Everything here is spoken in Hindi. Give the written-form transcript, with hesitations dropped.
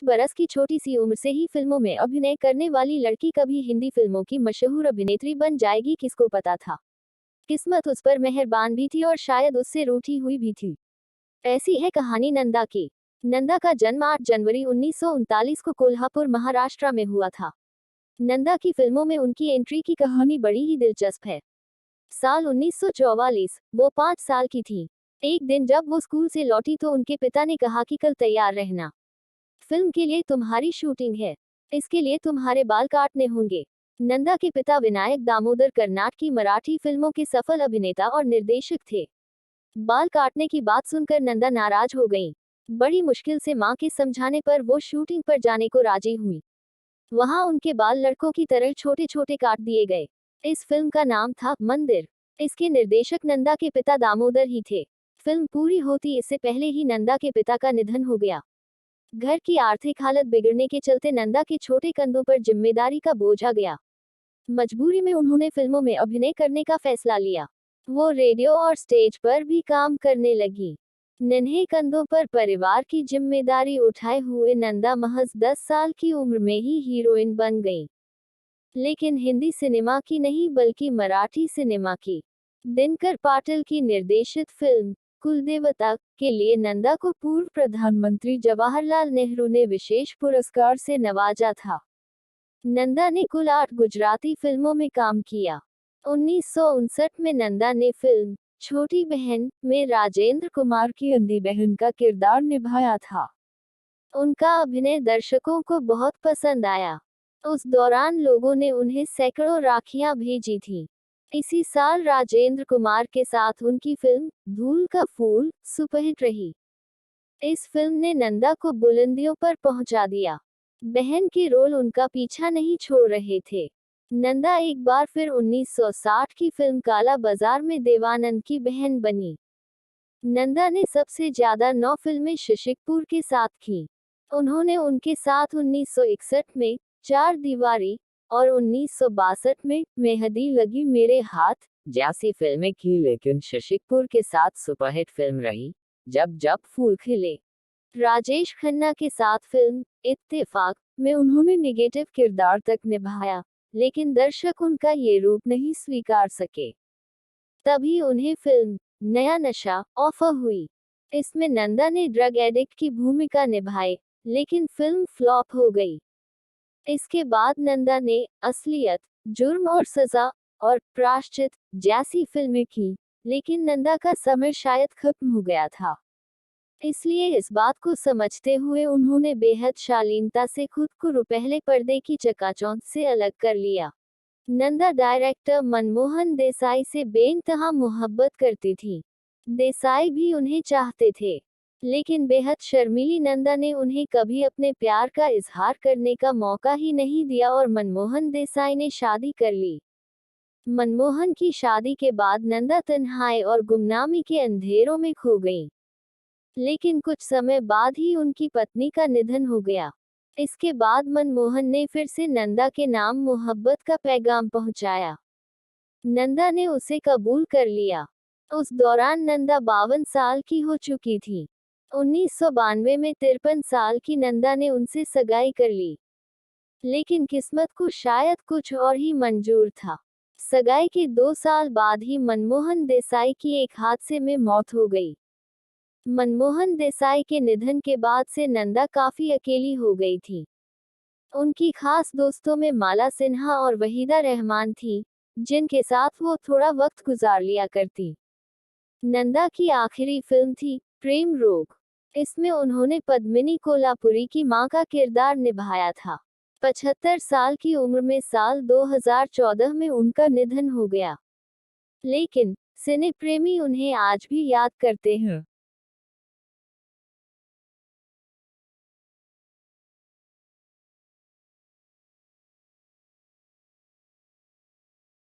बरस की छोटी सी उम्र से ही फिल्मों में अभिनय करने वाली लड़की कभी हिंदी फिल्मों की मशहूर अभिनेत्री बन जाएगी, किसको पता था। किस्मत उस पर मेहरबान भी थी और शायद उससे रूठी हुई भी थी। ऐसी है कहानी नंदा की। नंदा का जन्म 8 जनवरी 1939 को कोल्हापुर, महाराष्ट्र में हुआ था। नंदा की फिल्मों में उनकी एंट्री की कहानी बड़ी ही दिलचस्प है। साल 1944, वो 5 साल की थी। एक दिन जब वो स्कूल से लौटी तो उनके पिता ने कहा कि कल तैयार रहना, फिल्म के लिए तुम्हारी शूटिंग है, इसके लिए तुम्हारे बाल काटने होंगे। नंदा के पिता विनायक दामोदर कर्नाट की मराठी फिल्मों के सफल अभिनेता और निर्देशक थे। बाल काटने की बात सुनकर नंदा नाराज हो गईं। बड़ी मुश्किल से मां के समझाने पर वो शूटिंग पर जाने को राजी हुई। वहां उनके बाल लड़कों की तरह छोटे छोटे काट दिए गए। इस फिल्म का नाम था मंदिर। इसके निर्देशक नंदा के पिता दामोदर ही थे। फिल्म पूरी होती इससे पहले ही नंदा के पिता का निधन हो गया। घर की आर्थिक हालत बिगड़ने के चलते नंदा के छोटे कंधों पर जिम्मेदारी का बोझ आ गया। मजबूरी में उन्होंने फिल्मों में अभिनय करने का फैसला लिया। वो रेडियो और स्टेज पर भी काम करने लगी। नन्हे कंधों पर परिवार की जिम्मेदारी उठाए हुए नंदा महज 10 साल की उम्र में ही हीरोइन बन गई। लेकिन हिंदी सिनेमा की नहीं बल्कि मराठी सिनेमा की। दिनकर पाटिल की निर्देशित फिल्म कुलदेवता के लिए नंदा को पूर्व प्रधानमंत्री जवाहरलाल नेहरू ने विशेष पुरस्कार से नवाजा था। नंदा ने कुल 8 गुजराती फिल्मों में काम किया। 1959 में नंदा ने फिल्म छोटी बहन में राजेंद्र कुमार की अंधी बहन का किरदार निभाया था। उनका अभिनय दर्शकों को बहुत पसंद आया। उस दौरान लोगों ने उन्हें सैकड़ों राखियां भेजी थीं। इसी साल राजेंद्र कुमार के साथ उनकी फिल्म धूल का फूल सुपरहिट रही। इस फिल्म ने नंदा को बुलंदियों पर पहुंचा दिया। बहन के रोल उनका पीछा नहीं छोड़ रहे थे। नंदा एक बार फिर 1960 की फिल्म काला बाजार में देवानंद की बहन बनी। नंदा ने सबसे ज्यादा 9 फिल्में शशि कपूर के साथ की। उन्होंने उनके साथ 1961 में चार दीवारी और 1962 में मेहंदी लगी मेरे हाथ जैसी फिल्में की, लेकिन शशि कपूर के साथ सुपरहिट फिल्म रही जब जब फूल खिले। राजेश खन्ना के साथ फिल्म इत्तेफाक में उन्होंने नेगेटिव किरदार तक निभाया, लेकिन दर्शक उनका ये रूप नहीं स्वीकार सके। तभी उन्हें फिल्म नया नशा ऑफर हुई। इसमें नंदा ने ड्रग एडिक्ट की भूमिका निभाई, लेकिन फिल्म फ्लॉप हो गई। इसके बाद नंदा ने असलियत, जुर्म और सजा और प्रायश्चित जैसी फिल्में की, लेकिन नंदा का समय शायद खत्म हो गया था। इसलिए इस बात को समझते हुए उन्होंने बेहद शालीनता से खुद को पहले पर्दे की चकाचौंध से अलग कर लिया। नंदा डायरेक्टर मनमोहन देसाई से बेइंतहा मोहब्बत करती थी। देसाई भी उन्हें चाहते थे, लेकिन बेहद शर्मीली नंदा ने उन्हें कभी अपने प्यार का इजहार करने का मौका ही नहीं दिया और मनमोहन देसाई ने शादी कर ली। मनमोहन की शादी के बाद नंदा तन्हाई और गुमनामी के अंधेरों में खो गईं। लेकिन कुछ समय बाद ही उनकी पत्नी का निधन हो गया। इसके बाद मनमोहन ने फिर से नंदा के नाम मोहब्बत का पैगाम पहुंचाया। नंदा ने उसे कबूल कर लिया। उस दौरान नंदा 52 साल की हो चुकी थी। 1992 में 53 साल की नंदा ने उनसे सगाई कर ली। लेकिन किस्मत को शायद कुछ और ही मंजूर था। सगाई के 2 साल बाद ही मनमोहन देसाई की एक हादसे में मौत हो गई। मनमोहन देसाई के निधन के बाद से नंदा काफी अकेली हो गई थी। उनकी खास दोस्तों में माला सिन्हा और वहीदा रहमान थी, जिनके साथ वो थोड़ा वक्त गुजार लिया करती। नंदा की आखिरी फिल्म थी प्रेम रोग। इसमें उन्होंने पद्मिनी कोल्हापुरी की मां का किरदार निभाया था। 75 साल की उम्र में साल 2014 में उनका निधन हो गया। लेकिन सिने प्रेमी उन्हें आज भी याद करते हैं।